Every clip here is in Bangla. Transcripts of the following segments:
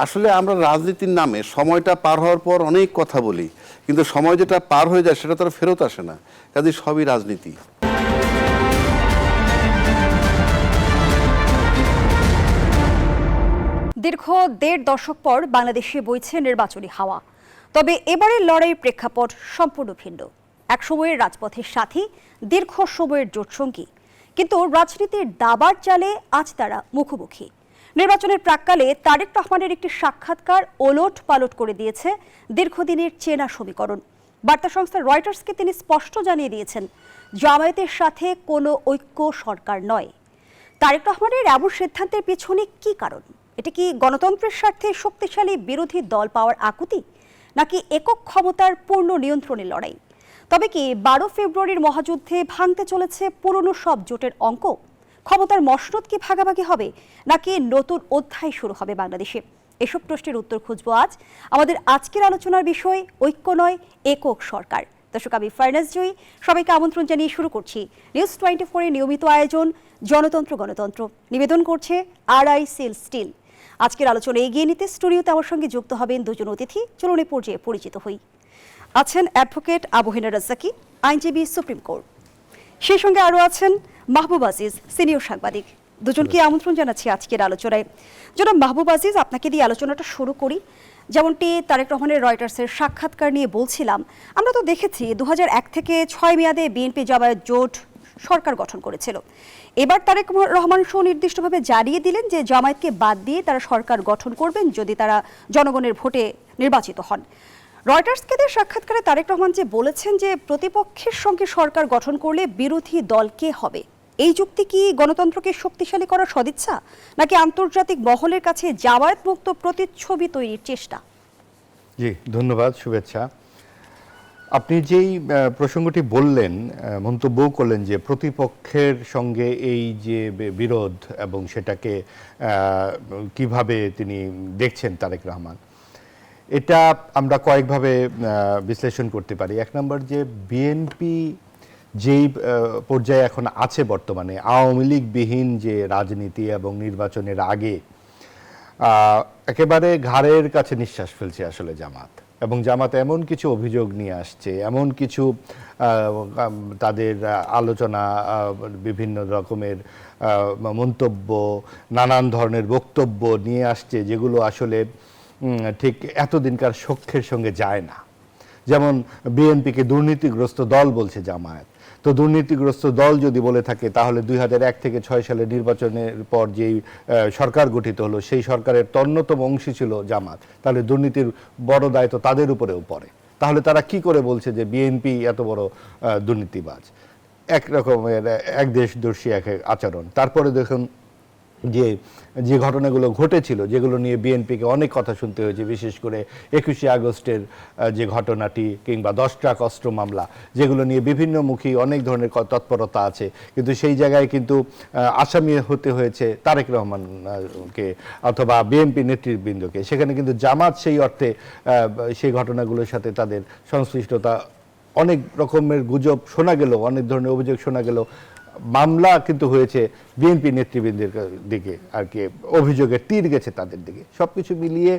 আসলে আমরা রাজনীতির নামে সময়টা পার হওয়ার পর অনেক কথা বলি, কিন্তু সময় যেটা পার হয়ে যায় সেটা তো আর ফেরত আসে না। কাজে সবই রাজনীতি। দীর্ঘ ১.৫ দশক পর বাংলাদেশে বইছে নির্বাচনী হাওয়া। তবে এবারের লড়াইয়ের প্রেক্ষাপট সম্পূর্ণ ভিন্ন। এক সময়ের রাজপথের সাথী, দীর্ঘ সময়ের জোটসঙ্গী, কিন্তু রাজনীতির দাবার চালে আজ তারা মুখোমুখি। নির্বাচনের প্রাক্কালে তারেক রহমানের একটি সাক্ষাৎকার ওলট পালট করে দিয়েছে দীর্ঘদিনের চেনা সমীকরণ। বার্তা সংস্থা রয়টার্সকে তিনি স্পষ্ট জানিয়ে দিয়েছেন, জামায়াতের সাথে কোনো ঐক্য সরকার নয়। তারেক রহমানের এমন সিদ্ধান্তের পেছনে কি কারণ? এটা কি গণতন্ত্রের স্বার্থে শক্তিশালী বিরোধী দল পাওয়ার আকুতি, নাকি একক ক্ষমতার পূর্ণ নিয়ন্ত্রণের লড়াই? তবে কি ১২ ফেব্রুয়ারির মহাযুদ্ধে ভাঙতে চলেছে পুরনো সব জোটের অঙ্ক? ক্ষমতার মসনদ কি ভাগাভাগি হবে, নাকি নতুন অধ্যায় শুরু হবে বাংলাদেশে? এসব প্রশ্নের উত্তর খুঁজবো আজ। আমাদের আজকের আলোচনার বিষয় ঐক্য নয়, একক সরকার। দর্শক, আমি ফারনাজ জয়ী, সবাইকে আমন্ত্রণ জানিয়ে শুরু করছি নিউজ 24 এর নিয়মিত আয়োজন জনতন্ত্র গণতন্ত্র। নিবেদন করছে আরআই সিল স্টিল। আজকের আলোচনা এগিয়ে নিতে স্টুডিওতে আমার সঙ্গে যুক্ত হবেন দুজন অতিথি। চলুন এ পর্যায়ে পরিচিত হই। আছেন অ্যাডভোকেট আবু হেনা রাজ্জাকি, আইনজীবী, সুপ্রিম কোর্ট। সেই সঙ্গে আরও আছেন মাহবুব আজিজ, সিনিয়র সাংবাদিক। দুজনকে আমন্ত্রণ জানাচ্ছি আজকের আলোচনায়। জনাব মাহবুব আজিজ, আপনাকে দিয়ে আলোচনাটা শুরু করি। যেমনটি তারেক রহমানের রয়টার্সের সাক্ষাৎকার নিয়ে বলছিলাম, আমরা তো দেখেছি ২০০১ থেকে ৬ মেয়াদে বিএনপি জামায়াত জোট সরকার গঠন করেছিল। এবার তারেক রহমান সুনির্দিষ্টভাবে জানিয়ে দিলেন যে জামায়াতকে বাদ দিয়ে তারা সরকার গঠন করবেন যদি তারা জনগণের ভোটে নির্বাচিত হন। রয়টার্সকে দিয়ে সাক্ষাৎকারে তারেক রহমান যে বলেছেন যে প্রতিপক্ষের সঙ্গে সরকার গঠন করলে বিরোধী দল কে হবে, এই যুক্তি কি গণতন্ত্রকে শক্তিশালী করার সদিচ্ছা, নাকি আন্তর্জাতিক মহলের কাছে জামায়াত মুক্ত প্রতিচ্ছবি তৈরির চেষ্টা? জি, ধন্যবাদ, শুভেচ্ছা। আপনি যেই প্রসঙ্গটি বললেন, মন্তব্য করলেন যে প্রতিপক্ষের সঙ্গে এই যে বিরোধ এবং সেটাকে কিভাবে তিনি দেখছেন তারেক রহমান, এটা আমরা কয়েকভাবে বিশ্লেষণ করতে পারি। এক নম্বর, যে বিএনপি যেই পর্যায়ে এখন আছে বর্তমানে, আওয়ামী লীগবিহীন যে রাজনীতি এবং নির্বাচনের আগে একেবারে ঘাড়ের কাছে নিঃশ্বাস ফেলছে আসলে জামাত। এবং জামাত এমন কিছু অভিযোগ নিয়ে আসছে, এমন কিছু তাদের আলোচনা, বিভিন্ন রকমের মন্তব্য, নানান ধরনের বক্তব্য নিয়ে আসছে, যেগুলো আসলে ঠিক এতদিনকার সখ্যের সঙ্গে যায় না। যেমন বিএনপিকে দুর্নীতিগ্রস্ত দল বলছে জামায়াত। তো দুর্নীতিগ্রস্ত দল যদি বলে থাকে, তাহলে ২০০১ থেকে ৬ সালের নির্বাচনের পর যেই সরকার গঠিত হলো, সেই সরকারের অন্যতম অংশী ছিল জামাত। তাহলে দুর্নীতির বড় দায় তো তাদের উপরেও পড়ে। তাহলে তারা কি করে বলছে যে বিএনপি এত বড় দুর্নীতিবাজ? এক রকমের একদেশদর্শী এক আচরণ। তারপরে দেখুন যে যে ঘটনাগুলো ঘটেছিল, যেগুলো নিয়ে বিএনপিকে অনেক কথা শুনতে হয়েছে, বিশেষ করে ২১শে আগস্টের যে ঘটনাটি, কিংবা 10 ট্রাক অস্ত্র মামলা, যেগুলো নিয়ে বিভিন্নমুখী অনেক ধরনের তৎপরতা আছে, কিন্তু সেই জায়গায় কিন্তু আসামি হতে হয়েছে তারেক রহমানকে অথবা বিএনপি নেতৃবৃন্দকে। সেখানে কিন্তু জামাত সেই অর্থে সেই ঘটনাগুলোর সাথে তাদের সংশ্লিষ্টতা, অনেক রকমের গুজব শোনা গেল, অনেক ধরনের অভিযোগ শোনা গেল, মামলা কিন্তু হয়েছে বিএনপি নেতৃবৃন্দের দিকে, আর কি অভিযোগের তীর গেছে তাদের দিকে। সবকিছু মিলিয়ে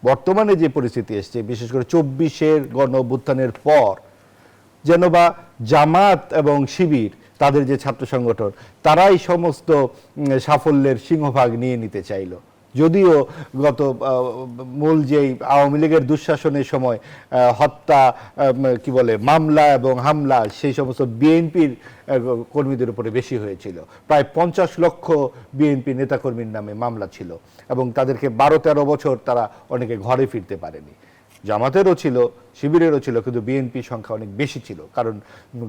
বর্তমানে যে পরিস্থিতি এসছে, বিশেষ করে ২৪-এর গণ অভ্যুত্থানের পর, যেন বা জামাত এবং শিবির, তাদের যে ছাত্র সংগঠন, তারাই সমস্ত সাফল্যের সিংহভাগ নিয়ে নিতে চাইল। যদিও গত মূল যেই আওয়ামী লীগের দুঃশাসনের সময় হত্যা, কি বলে, মামলা এবং হামলা, সেই সমস্ত বিএনপির কর্মীদের উপরে বেশি হয়েছিল। প্রায় ৫০ লক্ষ বিএনপি নেতাকর্মীর নামে মামলা ছিল, এবং তাদেরকে ১২-১৩ বছর তারা অনেকে ঘরে ফিরতে পারেনি। জামাতেরও ছিল, শিবিরেরও ছিল, কিন্তু বিএনপির সংখ্যা অনেক বেশি ছিল। কারণ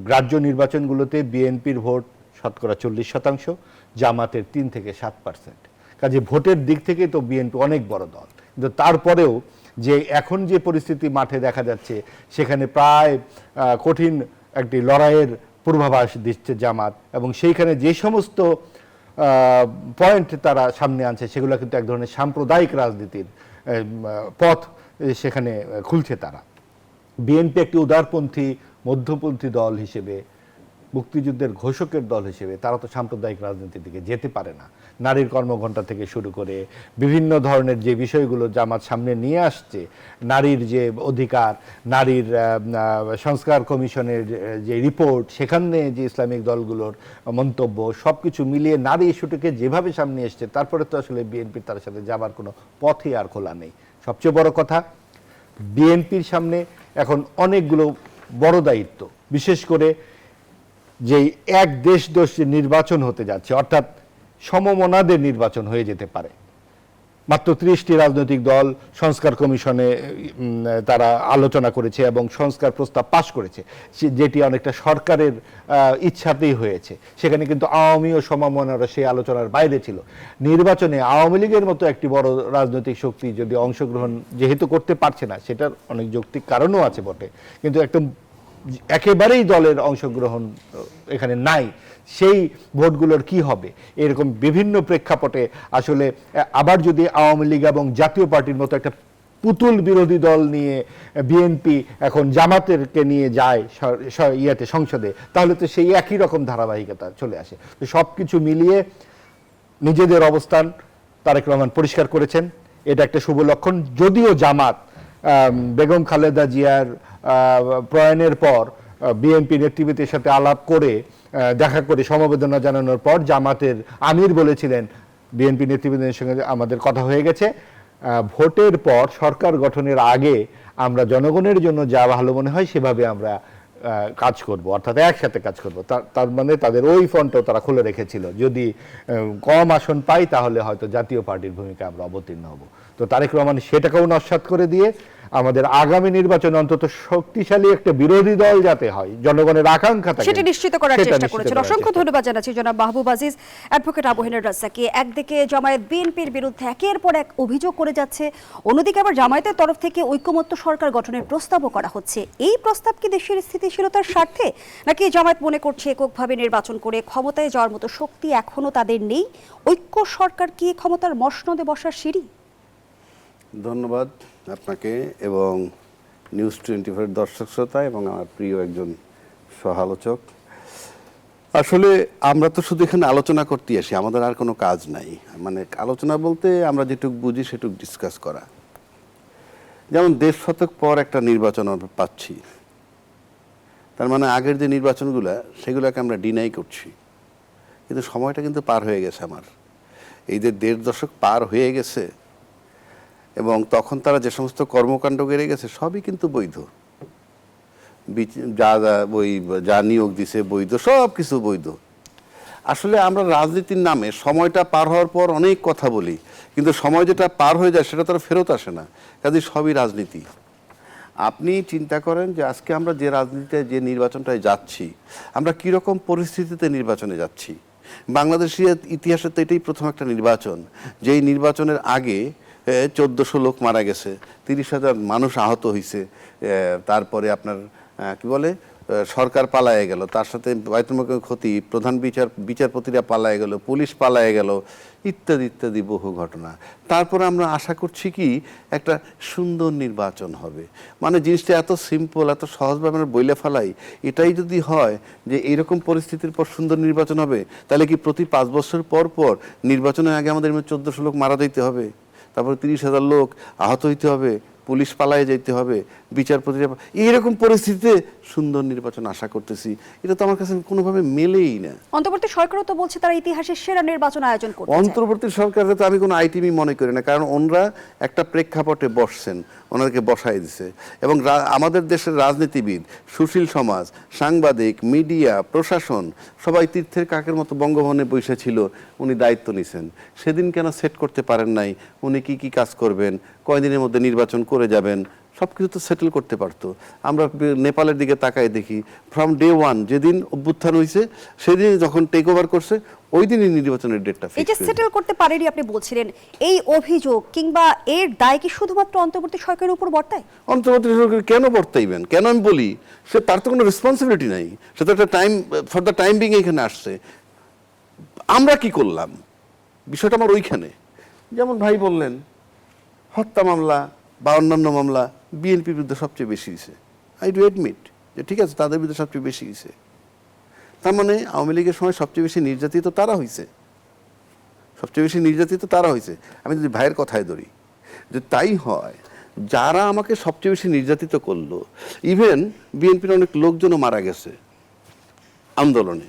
গ্রাহ্য নির্বাচনগুলোতে বিএনপির ভোট শতকরা ৪০%, জামাতের ৩ থেকে ৭%। কাজে ভোটের দিক থেকে তো বিএনপি অনেক বড় দল, কিন্তু তারপরেও যে এখন যে পরিস্থিতি মাঠে দেখা যাচ্ছে, সেখানে প্রায় কঠিন একটি লড়াইয়ের পূর্বাভাস দিচ্ছে জামাত, এবং সেইখানে যে সমস্ত পয়েন্ট তারা সামনে আনছে, সেগুলো কিন্তু এক ধরনের সাম্প্রদায়িক রাজনীতির পথ সেখানে খুলছে তারা। বিএনপি একটি উদারপন্থী মধ্যপন্থী দল হিসেবে, মুক্তিযুদ্ধের ঘোষকের দল হিসেবে, তারা তো সাম্প্রদায়িক রাজনীতির দিকে যেতে পারে না। নারীর কর্মঘণ্টা থেকে শুরু করে বিভিন্ন ধরনের যে বিষয়গুলো জামাত সামনে নিয়ে আসছে, নারীর যে অধিকার, নারীর সংস্কার কমিশনের যে রিপোর্ট, সেখানে যে ইসলামিক দলগুলোর মন্তব্য, সব কিছু মিলিয়ে নারী ইস্যুটিকে যেভাবে সামনে এসছে, তারপরে তো আসলে বিএনপির তার সাথে যাবার কোনো পথই আর খোলা নেই। সবচেয়ে বড় কথা, বিএনপির সামনে এখন অনেকগুলো বড় দায়িত্ব, বিশেষ করে যেই এক দেশ দোষ নির্বাচন হতে যাচ্ছে, অর্থাৎ সমমনাদের নির্বাচন হয়ে যেতে পারে। মাত্র 30টি রাজনৈতিক দল সংস্কার কমিশনে তারা আলোচনা করেছে এবং সংস্কার প্রস্তাব পাশ করেছে, যেটি অনেকটা সরকারের ইচ্ছাতেই হয়েছে। সেখানে কিন্তু আওয়ামী ও সমমনারা সেই আলোচনার বাইরে ছিল। নির্বাচনে আওয়ামী লীগের মতো একটি বড় রাজনৈতিক শক্তি যদি অংশগ্রহণ যেহেতু করতে পারছে না, সেটার অনেক যৌক্তিক কারণও আছে বটে, কিন্তু একদম একেবারেই দলের অংশগ্রহণ এখানে নাই, সেই ভোটগুলোর কি হবে? এরকম বিভিন্ন প্রেক্ষাপটে আসলে আবার যদি আওয়ামী লীগ এবং জাতীয় পার্টির মতো একটা পুতুল বিরোধী দল নিয়ে বিএনপি এখন জামাতেরকে নিয়ে যায় সংসদে, তাহলে তো সেই একই রকম ধারাবাহিকতা চলে আসে। তো সব কিছু মিলিয়ে নিজেদের অবস্থান তারেক রহমান পরিষ্কার করেছেন, এটা একটা শুভ লক্ষণ। যদিও জামাত বেগম খালেদা জিয়ার প্রয়াণের পর বিএনপি নেতৃবৃন্দের সাথে আলাপ করে দেখা করে সমবেদনা জানানোর পর জামাতের আমির বলেছিলেন, বিএনপি নেতৃবৃন্দের সঙ্গে আমাদের কথা হয়ে গেছে, ভোটের পর সরকার গঠনের আগে আমরা জনগণের জন্য যা ভালো মনে হয় সেভাবে আমরা কাজ করব, অর্থাৎ একসাথে কাজ করব। তার মানে তাদের ওই ফ্রন্টও তারা খুলে রেখেছিল, যদি কম আসন পাই তাহলে হয়তো জাতীয় পার্টির ভূমিকা আমরা অবতীর্ণ হব। তো তারেক রহমান সেটাকেও নস্যাৎ করে দিয়ে আমাদের আগামী নির্বাচনে অন্তত শক্তিশালী একটা বিরোধী দল যাতে হয়, জনগণের আকাঙ্ক্ষা থাকে, সেটা নিশ্চিত করার চেষ্টা করেছেন। অসংখ্য ধন্যবাদ জানাচ্ছি জনাব মাহবুব আজিজ। অ্যাডভোকেট আবু-হেনা রাজ্জাকী, একদিকে জামায়াত বিএনপির বিরুদ্ধে একের পর এক অভিযোগ করে যাচ্ছে, অন্যদিকে আবার জামায়াতের তরফ থেকে ঐক্যমত্য সরকার গঠনের প্রস্তাবও করা হচ্ছে। এই প্রস্তাব কি দেশের স্থিতিশীলতার স্বার্থে, নাকি জামায়াত মনে করছে এককভাবে নির্বাচন করে ক্ষমতায় যাওয়ার মতো শক্তি এখনো তাদের নেই? ঐক্য সরকার কি ক্ষমতার মসনদে বসার সিঁড়ি? ধন্যবাদ আপনাকে এবং নিউজ 24 দর্শক শ্রোতা এবং আমার প্রিয় একজন সহ-আলোচক। আসলে আমরা তো শুধু এখানে আলোচনা করতে আসি, আমাদের আর কোনো কাজ নাই। মানে আলোচনা বলতে আমরা যেটুকু বুঝি সেটুকু ডিসকাস করা। যেমন 1.5 শতক পর একটা নির্বাচন আমরা পাচ্ছি, তার মানে আগের যে নির্বাচনগুলো সেগুলোকে আমরা ডিনাই করছি, কিন্তু সময়টা কিন্তু পার হয়ে গেছে। আমার এই যে 1.5 দশক পার হয়ে গেছে এবং তখন তারা যে সমস্ত কর্মকাণ্ড করে গেছে সবই কিন্তু বৈধ, যা নিয়োগ দিছে বৈধ, সব কিছু বৈধ। আসলে আমরা রাজনীতির নামে সময়টা পার হওয়ার পর অনেক কথা বলি, কিন্তু সময় যেটা পার হয়ে যায় সেটা তো ফেরত আসে না, কাজে সবই রাজনীতি। আপনি চিন্তা করেন যে আজকে আমরা যে রাজনীতিতে যে নির্বাচনটায় যাচ্ছি, আমরা কীরকম পরিস্থিতিতে নির্বাচনে যাচ্ছি। বাংলাদেশের ইতিহাসে তো এটাই প্রথম একটা নির্বাচন, যেই নির্বাচনের আগে 1400 লোক মারা গেছে, 30,000 মানুষ আহত হয়েছে, তারপরে আপনার কি বলে সরকার পালায়ে গেল, তার সাথে বায়তুল ক্ষতি, প্রধান বিচারপতিরা পালায়ে গেল, পুলিশ পালায়ে গেল, ইত্যাদি ইত্যাদি বহু ঘটনা। তারপরে আমরা আশা করছি কি একটা সুন্দর নির্বাচন হবে। মানে জিনিসটা এত সিম্পল, এত সহজভাবে আমরা বইলে ফেলাই। এটাই যদি হয় যে এইরকম পরিস্থিতির পর সুন্দর নির্বাচন হবে, তাহলে কি প্রতি 5 বছর পর পর নির্বাচনের আগে আমাদের 1400 লোক মারা যেতে হবে, তারপরে 30,000 লোক আহত হইতে হবে, পুলিশ পালায়ে যেতে হবে, বিচারপতিরা, এইরকম পরিস্থিতিতে সুন্দর নির্বাচন আশা করতেছি, এটা তো আমার কাছে কোনোভাবে মেলেই না। অন্তর্বর্তী সরকারও তো বলছে তারা ইতিহাসের সেরা নির্বাচন আয়োজন করতে চায়। অন্তর্বর্তী সরকারকে তো আমি কোনো আইটিমি মনে করি না, কারণ ওনারা একটা প্রেক্ষাপটে বসছেন, ওনাদেরকে বসাই দিছে। এবং আমাদের দেশের রাজনীতিবিদ, সুশীল সমাজ, সাংবাদিক, মিডিয়া, প্রশাসন সবাই তীর্থের কাকের মতো বঙ্গভবনে বসে ছিল, উনি দায়িত্ব নিছেন। সেদিন কেন সেট করতে পারেন নাই উনি কি কি কাজ করবেন, কয়দিনের মধ্যে নির্বাচন করে যাবেন, সব কিছু তো সেটেল করতে পারতো। আমরা নেপালের দিকে তাকাই দেখি, ফ্রম ডে 1 যেদিন অভ্যুত্থান হয়েছে সেদিন যখন টেক ওভার করছে ওই দিনই নির্বাচনের ডেটটা এই যে সেটেল করতে পারেনি আপনি বলছিলেন, এই অভিযোগ কিংবা এর দায় কি শুধুমাত্র অন্তর্বর্তী সরকারের উপর বর্তায়? অন্তর্বর্তী সরকার কেন বর্তাইবেন? কেন আমি বলি, সে তার তো কোনো রেসপন্সিবিলিটি নাই, সে তো একটা time for the time being এখানে আসছে। আমরা কি করলাম বিষয়টা আমার ওইখানে। যেমন ভাই বললেন হত্যা মামলা বা অন্যান্য মামলা বিএনপির বিরুদ্ধে সবচেয়ে বেশি হয়েছে, আই ডু অ্যাডমিট যে ঠিক আছে তাদের বিরুদ্ধে সবচেয়ে বেশি হয়েছে, তার মানে আওয়ামী লীগের সময় সবচেয়ে বেশি নির্যাতিত তারা হয়েছে, সবচেয়ে বেশি নির্যাতিত তারা হয়েছে। আমি যদি ভাইয়ের কথায় ধরি, যে তাই হয়, যারা আমাকে সবচেয়ে বেশি নির্যাতিত করলো, ইভেন বিএনপির অনেক লোকজনও মারা গেছে আন্দোলনে,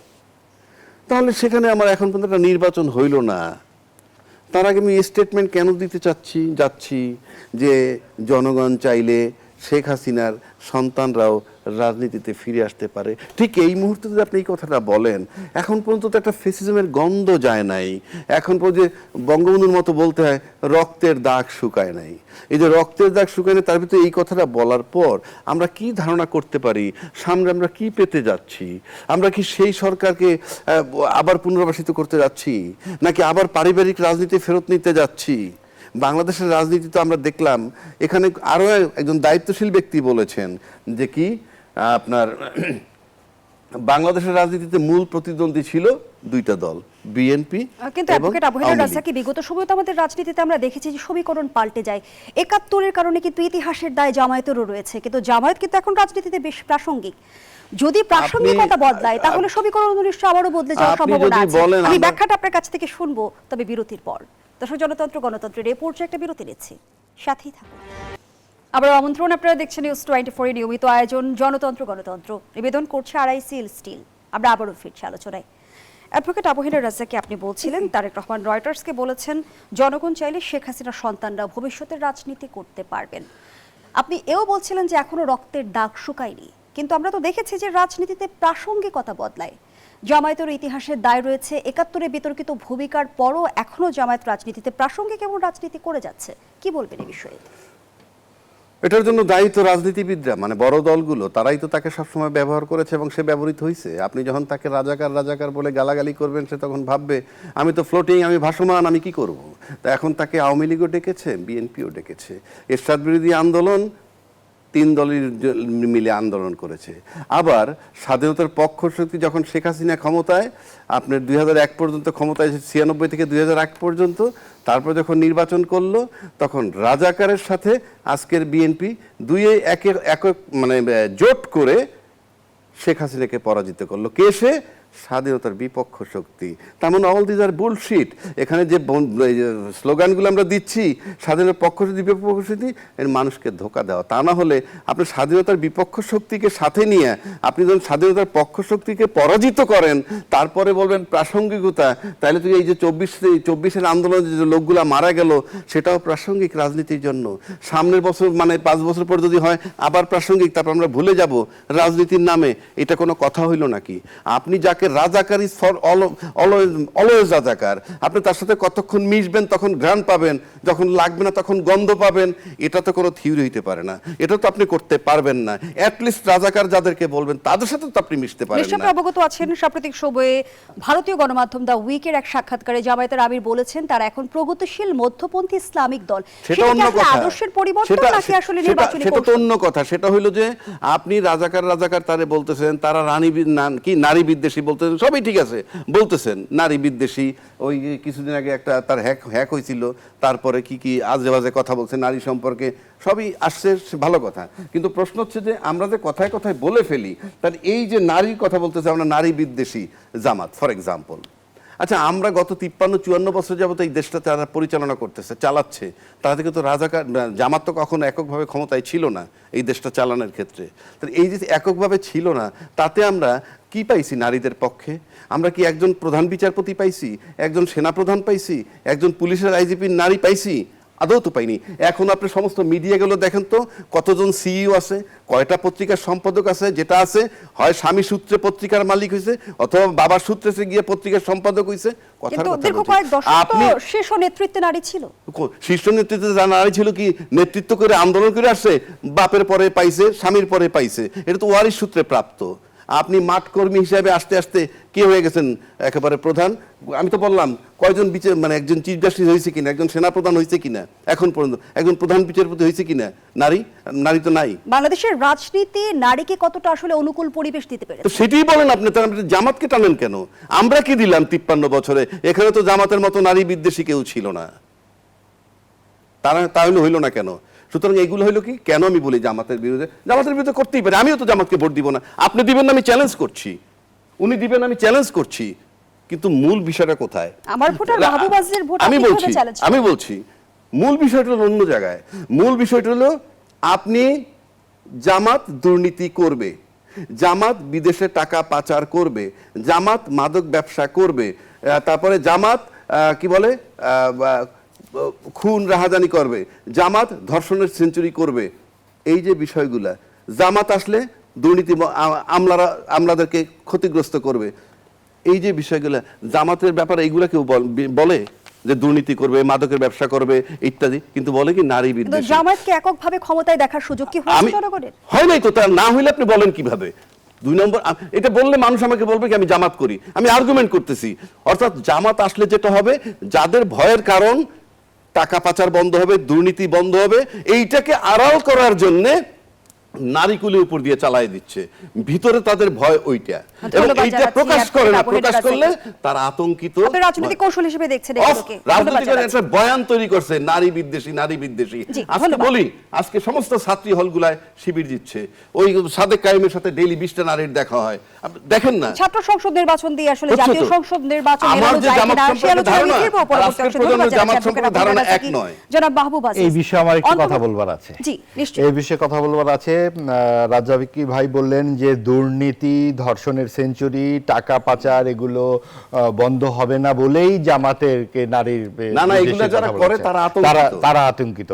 তাহলে সেখানে আমার এখন পর্যন্ত একটা নির্বাচন হইল না। তার আগে আমি স্টেটমেন্ট কেন দিতে যাচ্ছি যে জনগণ চাইলে শেখ হাসিনার সন্তানরাও রাজনীতিতে ফিরে আসতে পারে। ঠিক এই মুহূর্তে যদি আপনি এই কথাটা বলেন, এখন পর্যন্ত তো একটা ফেসিজমের গন্ধ যায় নাই। এখন পর্যন্ত বঙ্গবন্ধুর মতো বলতে হয় রক্তের দাগ শুকায় নাই। এই যে রক্তের দাগ শুকায় নাই, তার ভিতরে এই কথাটা বলার পর আমরা কি ধারণা করতে পারি সামনে আমরা কি পেতে যাচ্ছি? আমরা কি সেই সরকারকে আবার পুনর্বাসিত করতে যাচ্ছি, নাকি আবার পারিবারিক রাজনীতি ফেরত নিতে যাচ্ছি? বাংলাদেশের রাজনীতি তো আমরা দেখলাম, এখানে আরো একজন দায়িত্বশীল ব্যক্তি বলেছেন যে কি আপনার বাংলাদেশের রাজনীতিতে মূল প্রতিদ্বন্দ্বী ছিল দুইটা দল, বিএনপি কিন্তু এবং অ্যাডভোকেট আবু হেলাল আওয়ামী লীগ। রাজ্জাকী, বিগত সময়ে তো আমাদের রাজনীতিতে আমরা দেখেছি যে সমীকরণ পাল্টে যায়। ৭১-এর কারণে কিন্তু ইতিহাসের দায় জামায়াতেরও রয়েছে, কিন্তু জামায়াত কিন্তু এখন রাজনীতিতে বেশ প্রাসঙ্গিক। যদি প্রাসঙ্গিকতা বদলায় তাহলে সমীকরণ নিশ্চয়ই আবারও বদলে যাওয়ার আপনি সম্ভাবনা যদি আছে। বলেন আমি আমরা- ব্যাখ্যাটা আপনার কাছ থেকে শুনবো, তবে বিরতির পর। দর্শক, জনতন্ত্র গণতন্ত্রের এই পর্যায়ে একটা বিরতি নিচ্ছি, সাথেই থাকুন। আবার আমন্ত্রণ, আপনারা দেখছেন নিউজ 24 এর নিয়মিত আয়োজন জনতন্ত্র গণতন্ত্র। নিবেদন করছে আরআইসিএল স্টিল। আমরা আবারও ফিরছি আলোচনায়। অ্যাডভোকেট আবু হেলাল রাজ্জাকী, আপনি বলছিলেন তারেক রহমান রয়টার্সকে বলেছেন জনগণ চাইলে শেখ হাসিনার সন্তানরা ভবিষ্যতের রাজনীতি করতে পারবেন। আপনি এও বলছিলেন যে এখনো রক্তের দাগ শুকায়নি, কিন্তু আমরা তো দেখেছি যে রাজনীতিতে প্রাসঙ্গিকতা বদলায়। জামায়াতের ইতিহাসের দায় রয়েছে, ৭১-এ বিতর্কিত ভূমিকার পরও এখনো জামায়াত রাজনীতিতে প্রাসঙ্গিক এবং রাজনীতি করে যাচ্ছে। কি বলবেন এই বিষয়ে? এটার জন্য দায়ী তো রাজনীতিবিদরা, মানে বড় দলগুলো, তারাই তো তাকে সবসময় ব্যবহার করেছে এবং সে ব্যবহৃত হয়েছে। আপনি যখন তাকে রাজাকার বলে গালাগালি করবেন, সে তখন ভাববে আমি তো ফ্লোটিং, আমি ভাসমান, আমি কি করব। তা এখন তাকে আওয়ামী লীগও ডেকেছে, বিএনপিও ডেকেছে। এরশাদ বিরোধী আন্দোলন 3 দলের মিলে আন্দোলন করেছে। আবার স্বাধীনতার পক্ষ শক্তি যখন শেখ হাসিনা ক্ষমতায়, আপনার 2001 পর্যন্ত ক্ষমতায়, 96 থেকে 2001 পর্যন্ত, তারপর যখন নির্বাচন করলো, তখন রাজাকারের সাথে আজকের বিএনপি দুইয়ে একক মানে জোট করে শেখ হাসিনাকে পরাজিত করলো। কে সে? স্বাধীনতার বিপক্ষ শক্তি। তার মানে অল দিজ আর বুলশিট। এখানে যে স্লোগানগুলো আমরা দিচ্ছি, স্বাধীনতার পক্ষ শক্তি বিপক্ষ শক্তি, এর মানুষকে ধোকা দেওয়া। তা না হলে আপনি স্বাধীনতার বিপক্ষ শক্তিকে সাথে নিয়ে আপনি যখন স্বাধীনতার পক্ষ শক্তিকে পরাজিত করেন, তারপরে বলবেন প্রাসঙ্গিকতা, তাহলে তো এই যে 24-এর আন্দোলনে যে লোকগুলা মারা গেল, সেটাও প্রাসঙ্গিক রাজনীতির জন্য। সামনের বছর মানে 5 বছর পর যদি হয় আবার প্রাসঙ্গিক, তারপর আমরা ভুলে যাব রাজনীতির নামে। এটা কোনো কথা হইল নাকি? আপনি যাকে রাজাকার ইজ ফর অলওয়েজ রাজাকার, আপনি তার সাথে কতক্ষণ মিশবেন তখন ঘ্রাণ পাবেন, যখন লাগবে না তখন গন্ধ পাবেন। এটা তো কোনো থিওরি হইতে পারে না, এটা তো আপনি করতে পারবেন না। অ্যাটলিস্ট রাজাকার যাদেরকে বলবেন তাদের সাথে তো আপনি মিশতে পারেন নিশ্চয়ই না। অবগত আছেন, সাম্প্রতিক সময়ে ভারতীয় গণমাধ্যম দ্য উইকের এক সাক্ষাৎকারে জামায়াতের আমির বলেছেন তারা এখন প্রগতিশীল মধ্যপন্থী ইসলামিক দল। সেটা অন্য আসলে কথা। আদর্শের পরিবর্তন নাকি আসলে নির্বাচনী সেটা তো কৌশল? অন্য কথা। সেটা হইলো যে আপনি রাজাকার তারে বলতেছেন, তারা নারী বিদ্বেষী বলতেছেন, সবই ঠিক আছে, বলতেছেন নারী বিদ্বেষী। ওই কিছুদিন আগে একটা তার হ্যাক হয়েছিল, তারপরে কি আজে বাজে কথা বলছে নারী সম্পর্কে, সবই আসছে, ভালো কথা। কিন্তু প্রশ্ন হচ্ছে যে আমরা যে কথায় কথায় বলে ফেলি, তার এই যে নারীর কথা বলতেছে, আমরা নারী বিদ্বেষী জামাত ফর এক্সাম্পল। আচ্ছা, আমরা গত 53-54 বছর যাবত এই দেশটা তারা পরিচালনা করতেছে, চালাচ্ছে। তারা থেকে তো রাজাকার জামাত তো কখনো এককভাবে ক্ষমতায় ছিল না এই দেশটা চালানোর ক্ষেত্রে। এই যে এককভাবে ছিল না, তাতে আমরা কি পাইছি নারীদের পক্ষে? আমরা কি একজন প্রধান বিচারপতি পাইছি, একজন সেনাপ্রধান পাইছি, একজন পুলিশের আইজিপির নারী পাইছি? আদৌ তো পাইনি। এখন আপনি সমস্ত মিডিয়াগুলো দেখেন তো, কতজন সিইও আছে, কয়টা পত্রিকার সম্পাদক আছে, যেটা আছে হয় স্বামী সূত্রে পত্রিকার মালিক হয়েছে অথবা বাবার সূত্রে গিয়ে পত্রিকার সম্পাদক হয়েছে। কিন্তু দীর্ঘ কয়েক দশক তো শীর্ষ নেতৃত্বে নারী ছিল। শীর্ষ নেতৃত্বে নারী ছিল কি নেতৃত্ব করে আন্দোলন করে আসছে, বাপের পরে পাইছে, স্বামীর পরে পাইছে, এটা তো ওয়ারিশ সূত্রে প্রাপ্ত। আপনি মাঠ কর্মী হিসাবে আস্তে আস্তে কে হয়ে গেছেন একেবারে প্রধান। আমি তো বললাম কয়জন মানে একজন চিফ জাস্টিস হয়েছে কিনা, একজন সেনাপ্রধান হয়েছে কিনা, এখন পর্যন্ত একজন প্রধান বিচারপতি হয়েছে কিনা নারী তো নাই। বাংলাদেশের রাজনীতি নারীকে কতটা আসলে অনুকূল পরিবেশ দিতে পেরেছে? তো সেটাই বলেন আপনি, তার জামাতকে টানেন কেন? আমরা কি দিলাম 53 বছরে? এখানে তো জামাতের মতো নারী বিদ্বেষী কেউ ছিল না, তাহলে হইল না কেন? সুতরাং এগুলো হইলো কি, কেন আমি বলি জামাতের বিরুদ্ধে করতেই পারে। আমিও তো জামাতকে ভোট দিব না, আপনি দিবেন না আমি চ্যালেঞ্জ করছি, উনি দিবেন আমি চ্যালেঞ্জ করছি, কিন্তু মূল বিষয়টা কোথায়? আমার ভোটার মাহবুব আজিজের ভোট আমি বলছি মূল বিষয়টা হলো অন্য জায়গায়। মূল বিষয়টা হলো আপনি জামাত দুর্নীতি করবে, জামাত বিদেশে টাকা পাচার করবে, জামাত মাদক ব্যবসা করবে, তারপরে জামাত কি বলে খুন রাহাজানি করবে, জামাত ধর্ষণের সেঞ্চুরি করবে। এই যে বিষয়গুলা, জামাত আসলে দুর্নীতি আমলাদেরকে ক্ষতিগ্রস্ত করবে, এই যে বিষয়গুলা জামাতের ব্যাপারে এইগুলা কেউ বলে যে দুর্নীতি করবে, মাদকের ব্যবসা করবে ইত্যাদি, কিন্তু বলে কি নারী বিদ্বেষী। জামাতকে এককভাবে ক্ষমতায় দেখার সুযোগ কি হয়েছে জনগণের? হয় নাই তো, তার না হইলে আপনি বলেন কিভাবে? 2 নম্বর, এটা বললে মানুষ আমাকে বলবে কি আমি জামাত করি, আমি আর্গুমেন্ট করতেছি। অর্থাৎ জামাত আসলে যেটা হবে, যাদের ভয়ের কারণ টাকা পাচার বন্ধ হবে, দুর্নীতি বন্ধ হবে, এইটাকে আড়াল করার জন্য নারীকুলের উপর দিয়ে চালাই দিচ্ছে, ভিতরে তাদের ভয় ওইটা, এবং এইটা প্রকাশ করে না, প্রকাশ করলে তারা আতঙ্কিত। রাজনৈতিক কৌশল হিসেবে দেখছেন এগুলোকে, রাজনৈতিক একটা বয়ান তৈরি করছে নারী বিদ্বেষী, নারী বিদ্বেষী। আজকে বলি, আজকে সমস্ত ছাত্রী হলগুলায় শিবির দিচ্ছে, ওই সাদেক কায়েমের সাথে ডেইলি 20টা নারীর দেখা হয়, দেখেন না? ছাত্র সংসদ নির্বাচন দিয়ে আসলে জাতীয় সংসদ নির্বাচন আমার যে জামাত সম্পর্কে ধারণা, আজকের প্রজন্মের জামাত সম্পর্কে ধারণা এক নয়। জনাব মাহবুব আজিজ, এই বিষয়ে আমার একটু কথা বলবার আছে। জি নিশ্চয়ই, এই বিষয়ে কথা বলবার আছে। রাজ্জাকি ভাই বললেন যে দুর্নীতি, ধর্ষণের সেঞ্চুরি, টাকা পাচার এগুলো বন্ধ হবে না বলেই জামাতেরকে নারীর না এগুলো যারা করে তারা আতঙ্কিত।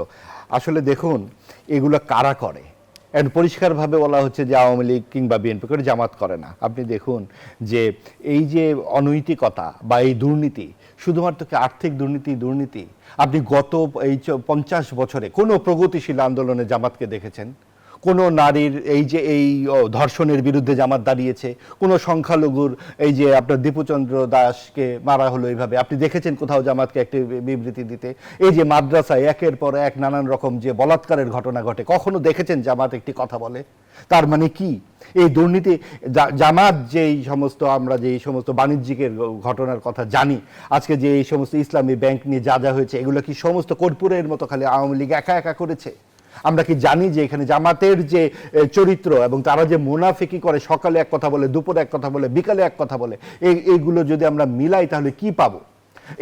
আসলে দেখুন এগুলো কারা করে, পরিষ্কারভাবে বলা হচ্ছে যে আওয়ামী লীগ কিংবা বিএনপি করে, জামাত করে না। আপনি দেখুন যে এই যে অনৈতিকতা বা এই দুর্নীতি, শুধুমাত্র কি আর্থিক দুর্নীতি? আপনি গত এই 50 বছরে কোনো প্রগতিশীল আন্দোলনে জামাতকে দেখেছেন? কোনো নারীর এই ধর্ষণের বিরুদ্ধে জামাত দাঁড়িয়েছে? কোনো সংখ্যালঘুর এই যে আপনার দীপুচন্দ্র দাসকে মারা হলো এইভাবে, আপনি দেখেছেন কোথাও জামাতকে একটি বিবৃতি দিতে? এই যে মাদ্রাসায় একের পর এক নানান রকম যে বলাৎকারের ঘটনা ঘটে, কখনো দেখেছেন জামাত একটি কথা বলে? তার মানে কি এই দুর্নীতি জামাত আমরা যে এই সমস্ত বাণিজ্যিকের ঘটনার কথা জানি, আজকে যে এই সমস্ত ইসলামী ব্যাংক নিয়ে যা হয়েছে, এগুলো কি সমস্ত কর্পূরের মতো খালি আওয়ামী লীগ একা একা করেছে? আমরা কি জানি যে এখানে জামাতের যে চরিত্র এবং তারা যে মুনাফিকি করে, সকালে এক কথা বলে, দুপুরে এক কথা বলে, বিকালে এক কথা বলে, এইগুলো যদি আমরা মিলাই তাহলে কি পাবো?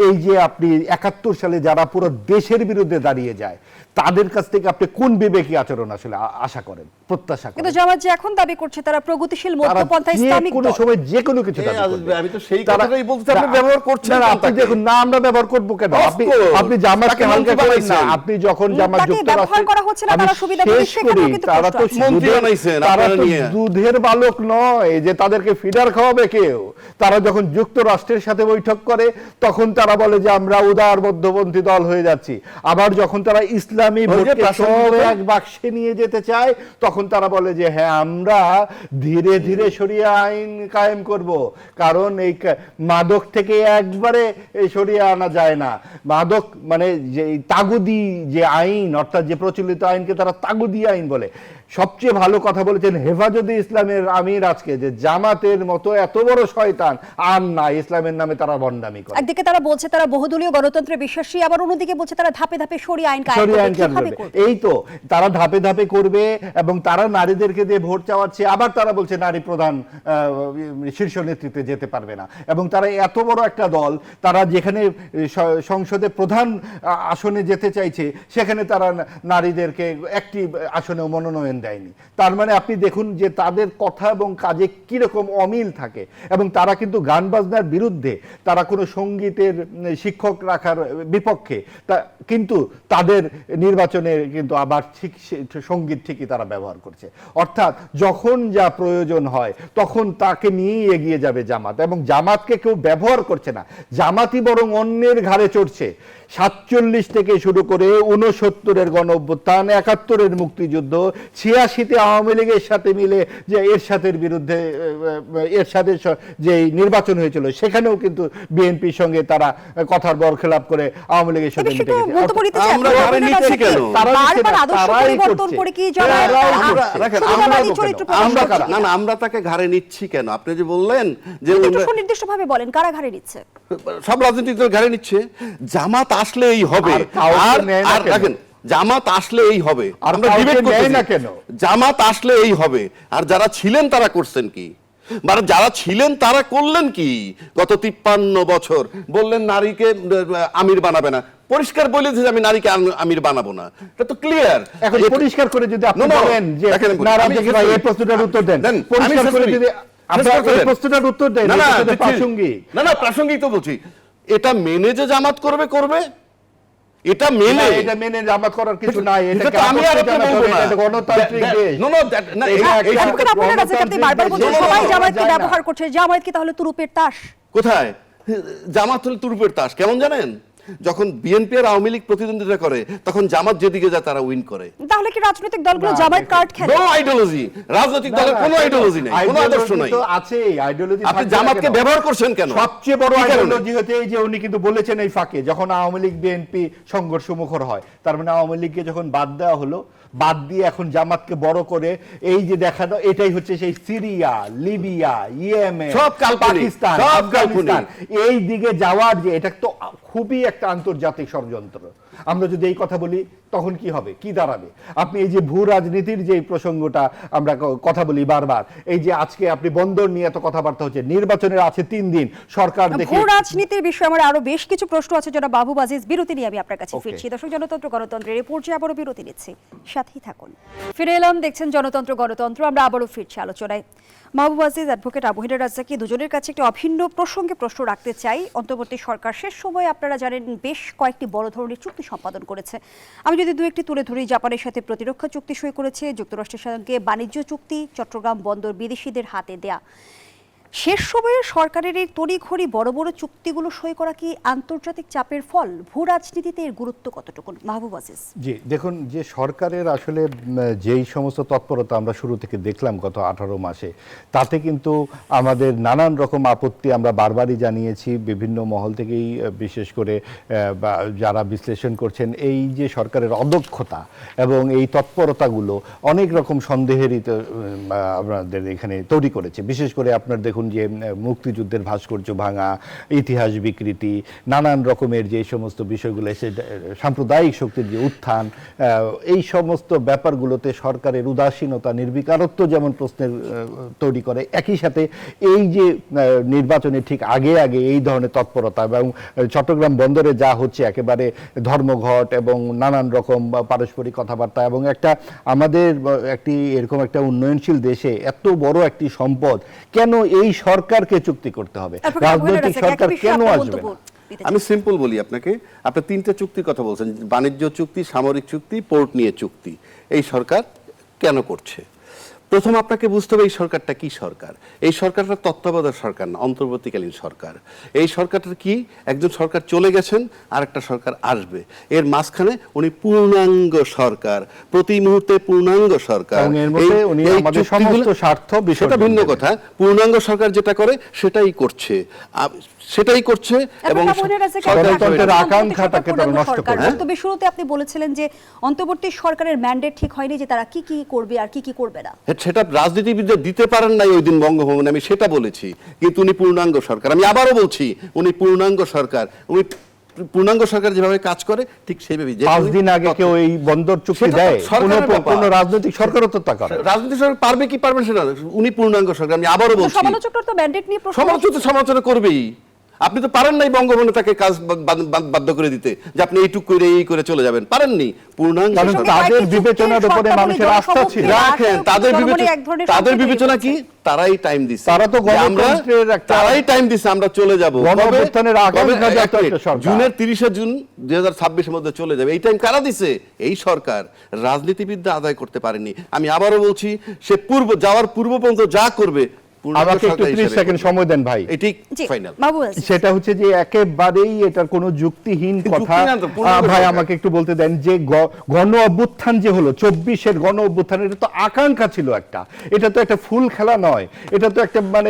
এই যে আপনি 71 সালে যারা পুরো দেশের বিরুদ্ধে দাঁড়িয়ে যায়, তাদের কাছ থেকে আপনি কোন বিবেকী আচরণ আসলে আশা করেন, প্রত্যাশা করেন? কিন্তু জামাত যে এখন দাবি করছে তারা প্রগতিশীল মধ্যপন্থা ইসলামিক কোনো সময় যে কোনো কিছু দাবি করবে। আমি তো সেই কথাটাই বলতে, আপনি ব্যবহার করছেন না, আপনি দেখুন না, আমরা ব্যবহার করব কেন? আপনি জামাতকে হালকা করেন না। আপনি যখন জামাত যুক্তরাষ্ট্রে করা হচ্ছে না, তারা সুবিধা পাচ্ছে, তারা তো মন্ত্রী বানাইছেন, তারা তো দুধের বালক নয় যে তাদেরকে ফিডার খাওয়াবে কেউ। তারা যখন যুক্তরাষ্ট্রের সাথে বৈঠক করে তখন তারা বলে যে আমরা উদার মধ্যপন্থী দল হয়ে যাচ্ছি, আবার যখন তারা ইসলামী ভোটকে সব এক বাক্সে নিয়ে যেতে চায় তখন তারা বলে যে হ্যাঁ আমরা ধীরে ধীরে শরিয়া আইন কায়েম করব, কারণ এই মাদক থেকে একবারে শরিয়া আনা যায় না। মাদক মানে যে তাগুদি যে আইন, অর্থাৎ যে প্রচলিত আইনকে তারা তাগুদি আইন বলে। সবচেয়ে ভালো কথা বলেছেন হেফাজতে ইসলামের আমির আজকে, যে জামাতের মতো এত বড় শয়তান আর না, ইসলামের নামে তারা ভণ্ডামি করে। একদিকে তারা বলছে তারা বহুদলীয় গণতন্ত্রে বিশ্বাসী, আবার অন্যদিকে বলছে তারা ধাপে ধাপে শরিয়া আইন কায়েম করবে। এই তো তারা ধাপে ধাপে করবে, এবং তারা নারীদেরকে দিয়ে ভোট চাওয়াচ্ছে, আবার তারা বলছে নারী প্রধান শীর্ষ নেতৃত্বে যেতে পারবে না। এবং তারা এত বড় একটা দল, তারা যেখানে সংসদে প্রধান আসনে যেতে চাইছে সেখানে তারা নারীদেরকে একটি আসনেও মনোনয়ন দেয়নি। তার মানে আপনি দেখুন যে তাদের কথা এবং কাজে কিরকম অমিল থাকে। এবং তারা কিন্তু গান বাজনার বিরুদ্ধে, তারা কোনো সঙ্গীতের শিক্ষক রাখার বিপক্ষে, কিন্তু তাদের নির্বাচনে কিন্তু আবার ঠিক সঙ্গীত ঠিকই তারা ব্যবহার করছে। অর্থাৎ যখন যা প্রয়োজন হয় তখন তাকে নিয়েই এগিয়ে যাবে জামাত, এবং জামাতকে কেউ ব্যবহার করছে না, জামাতই বরং অন্যের ঘাড়ে চড়ছে। 47 থেকে শুরু করে 69-এর গণ অভ্যুত্থান, 71-এর মুক্তিযুদ্ধ, 86-তে আওয়ামী লীগের সাথে মিলে যে এরশাদের বিরুদ্ধে এরশাদের যে নির্বাচন হয়েছিল সেখানেও কিন্তু বিএনপির সঙ্গে তারা কথার বরখেলাপ করে আওয়ামী লীগের সাথে মিটে গেছে। আমরা তাকে ঘাড়ে নিচ্ছি কেন? আপনি যে বললেন যে সুনির্দিষ্টভাবে বলেন কারা ঘাড়ে নিচ্ছে? সব রাজনৈতিক দল ঘাড়ে নিচ্ছে। জামাত আসলে এই হবে, আর দেখেন জামাত আসলে এই হবে, আমরা ডিবেট করছি না কেন? জামাত আসলে এই হবে, আর যারা ছিলেন তারা করছেন কি? মানে যারা ছিলেন তারা করলেন কি গত 53 বছর? বললেন নারীকে আমির বানাবে না, পরিষ্কার বলে দিয়েছে আমি নারীকে আমির বানাবো না, এটা তো ক্লিয়ার। এখন পরিষ্কার করে যদি আপনি বলেন যে না, রাজনীতি ভাই এই প্রশ্নটার উত্তর দেন, পরিষ্কার করে যদি আপনারা এই প্রশ্নটার উত্তর দেন, এটা তো প্রাসঙ্গিক। না প্রাসঙ্গিক তো বলছি, এটা মেনে যে জামাত করবে এটা মেনে জামাত করার কিছু নাই, এটা তো আমি আর আপনি বলবো না, এটা গণতান্ত্রিক দেশ। আপনারা রাজনীতি আপনি বারবার বলছেন সবাই জামায়াতকে ব্যবহার করছে, জামায়াত কি তাহলে তুরুপের তাস? কোথায় জামাত হলে তুরুপের তাস? কেমন জানেন, যখন বিএনপি আর আওয়ামী লীগ প্রতিদ্বন্দ্বিতা করে তখন জামাত যেদিকে যায় তারা উইন করে। তাহলে কি রাজনৈতিক দলগুলো জামায়াত কার্ড খেলে? নো আইডিওলজি, রাজনৈতিক দলের কোনো আইডিওলজি নাই, কোনো আদর্শ নাই। তো আছে আইডিওলজি। আপনি জামাতকে ব্যবহার করছেন কেন? সবচেয়ে বড় আইডিওলজি হচ্ছে এই যে উনি কিন্তু বলেছেন এই ফাঁকে যখন আওয়ামী লীগ বিএনপি সংঘর্ষ মুখর হয়, তার মানে আওয়ামী লীগকে যখন বাদ দেওয়া হলো, বাদ দিয়ে এখন জামাতকে বড় করে এই যে দেখানো, এটাই হচ্ছে সেই সিরিয়া, লিবিয়া, ইয়েমেন, সব কাল্পনিক, পাকিস্তান, সব আফগানিস্তান, কাল্পনিক। এই দিকে যাওয়ার যে এটা তো খুবই একটা আন্তর্জাতিক ষড়যন্ত্র। আমরা যদি এই কথা বলি তখন কি হবে, কি দাঁড়াবে? আপনি এই যে ভূ রাজনীতির যে প্রসঙ্গটা আমরা কথা বলি বারবার, এই যে আজকে আপনি বন্দর নিয়ে এত কথাবার্তা হচ্ছে, নির্বাচনের আছে 3 দিন, সরকার দেখে ভূ রাজনীতির বিষয়ে আমার আরো বেশ কিছু প্রশ্ন আছে। যারা বাবু আজিজ, বিরতি নিয়ে আমি আপনার কাছে ফিরছি। দর্শক, জনতন্ত্র গণতন্ত্রের এই পর্যায়ে আবারও বিরতি নিচ্ছি, সাথেই থাকুন। ফিরে এলাম, দেখছেন জনতন্ত্র গণতন্ত্র। আমরা আবারও ফিরছি আলোচনায়। মাহবুব আজিজ, অ্যাডভোকেট আবু হেনা রাজ্জাকি, দুজনের কাছে একটি অভিন্ন প্রসঙ্গে প্রশ্ন রাখতে চাই। অন্তর্বর্তী সরকার শেষ সময়ে আপনারা জানেন বেশ কয়েকটি বড় ধরনের চুক্তি সম্পাদন করেছে। আমি যদি দু একটি তুলে ধরি, জাপানের সাথে প্রতিরক্ষা চুক্তি সই করেছে, যুক্তরাষ্ট্রের সঙ্গে বাণিজ্য চুক্তি, চট্টগ্রাম বন্দর বিদেশিদের হাতে দেয়া। শেষ সময়ে সরকারের এই তড়িঘড়ি বড় বড় চুক্তিগুলো সই করা কি আন্তর্জাতিক চাপের ফল? ভূ রাজনীতিতে এর গুরুত্ব কতটুকু? মাহবুব আজিজ। জি, দেখুন, যে সরকারের আসলে যেই সমস্ত তৎপরতা আমরা শুরু থেকে দেখলাম গত 18 মাসে, তাতে কিন্তু আমাদের নানান রকম আপত্তি আমরা বারবারই জানিয়েছি বিভিন্ন মহল থেকেই, বিশেষ করে যারা বিশ্লেষণ করছেন এই যে সরকারের অদক্ষতা এবং এই তৎপরতাগুলো অনেক রকম সন্দেহেরই আপনাদের এখানে তৈরি করেছে। বিশেষ করে আপনার দেখুন যে মুক্তিযুদ্ধের ভাস্কর্য ভাঙা, ইতিহাস বিকৃতি, নানান রকমের যে সমস্ত বিষয়গুলো এসে সাম্প্রদায়িক শক্তির যে উত্থান, এই সমস্ত ব্যাপারগুলোতে সরকারের উদাসীনতা, নির্বিকারত্ব যেমন প্রশ্নের তৈরি করে, একই সাথে এই যে নির্বাচনের ঠিক আগে এই ধরনের তৎপরতা এবং চট্টগ্রাম বন্দরে যা হচ্ছে একেবারে ধর্মঘট এবং নানান রকম পারস্পরিক কথাবার্তা, এবং একটা আমাদের একটি এরকম একটা উন্নয়নশীল দেশে এত বড় একটি সম্পদ কেন এই সরকারকে চুক্তি করতে হবে? রাজনৈতিক সরকার কেন আসবে না? আমি সিম্পল বলি আপনাকে, আপনি 3টে চুক্তির কথা বলছেন, বাণিজ্য চুক্তি, সামরিক চুক্তি, পোর্ট নিয়ে চুক্তি। এই সরকার কেন করছে? প্রথম আপনাকে বুঝতে হবে এই সরকারটা কি সরকার। এই সরকারটা তত্ত্বাবধায়ক সরকার না, অন্তর্বর্তীকালীন সরকার। এই সরকারটা কি, একজন সরকার চলে গেছেন আর একটা সরকার আসবে, এর মাঝখানে উনি পূর্ণাঙ্গ সরকার, প্রতি মুহূর্তে পূর্ণাঙ্গ সরকার। সেটা ভিন্ন কথা, পূর্ণাঙ্গ সরকার যেটা করে সেটাই করছে এবং সরকারের আকাঙ্ক্ষাটাকে তারা নষ্ট করে। তবে শুরুতে আপনি বলেছিলেন যে অন্তর্বর্তী সরকারের ম্যান্ডেট ঠিক হয়নি যে তারা কি কি করবে আর কি কি করবে না। সেটা রাজনীতিবিদরা দিতে পারেন নাই ওই দিন বঙ্গভবনে, আমি সেটা বলেছি। কিন্তু উনি পূর্ণাঙ্গ সরকার, আমি আবারও বলছি উনি পূর্ণাঙ্গ সরকার। উনি পূর্ণাঙ্গ সরকার যেভাবে কাজ করে ঠিক সেইভাবে। 5 দিন আগে কেউ এই বন্দর চুক্তি দেয়, কোন রাজনৈতিক সরকারও তো তা করে। রাজনৈতিক সরকার পারবে কি পারবে সেটা, উনি পূর্ণাঙ্গ সরকার। আমি আবারও বলছি সমালোচকরা তো ম্যান্ডেট নিয়ে সমালোচনা করবেই। আপনি তো পারেন নাই বঙ্গভবনে তাকে কাজ বাধ্য করে দিতে যে আপনি এইটুক করে এই করে চলে যাবেন, পারেননি। পূর্ণাঙ্গ তাদের বিবেচনার উপরে মানুষের আস্থা ছিল। রাখেন, তাদের বিবেচনা কি, তারাই টাইম দিচ্ছে, তারা তো গণতন্ত্রের একটা তারাই টাইম দিচ্ছে আমরা চলে যাব। জুনের 30 জুন 2026 মধ্যে চলে যাবে, এই টাইম কারা দিছে? এই সরকার। রাজনীতিবিদরা আদায় করতে পারেনি। আমি আবারও বলছি, সে যাওয়ার পূর্ব পর্যন্ত যা করবে। আমাকে একটু 30 সেকেন্ড সময় দেন ভাই। এটি ফাইনাল। সেটা হচ্ছে যে একেবারেই এটার কোনো যুক্তিহীন কথা। ভাই আমাকে একটু বলতে দেন যে গণ অভ্যুত্থান যে হলো 24-এর গণ অভ্যুত্থান, এটা তো আকাঙ্ক্ষা ছিল একটা, এটা তো একটা ফুল খেলা নয়, এটা তো একটা মানে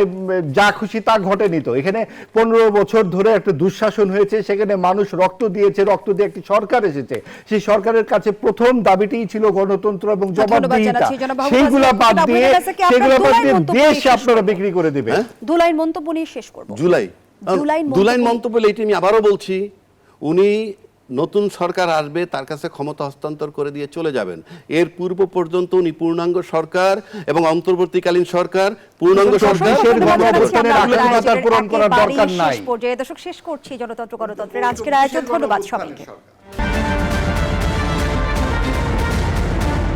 যা খুশি তা ঘটেনি। তো এখানে 15 বছর ধরে একটা দুঃশাসন হয়েছে, সেখানে মানুষ রক্ত দিয়েছে, রক্ত দিয়ে একটি সরকার এসেছে। সেই সরকারের কাছে প্রথম দাবিটাই ছিল গণতন্ত্র এবং জবাবদিহিতা। সেইগুলা বাদ দিয়ে দেশ আপনারা বিক্রি করে দিবে। দুলাইন মন্তব্য নিয়ে শেষ করব। দুলাইন মন্তব্য, এইটা আমি আবারও বলছি, উনি নতুন সরকার আসবে, তার কাছে ক্ষমতা হস্তান্তর করে দিয়ে চলে যাবেন। এর পূর্ব পর্যন্ত উনি পূর্ণাঙ্গ সরকার এবং অন্তর্বর্তীকালীন সরকার পূর্ণাঙ্গ সরকার পূরণ করার দরকার নাই। দর্শক শেষ করছি জনতন্ত্র গণতন্ত্রের আজকের আয়োজন। ধন্যবাদ সবাইকে।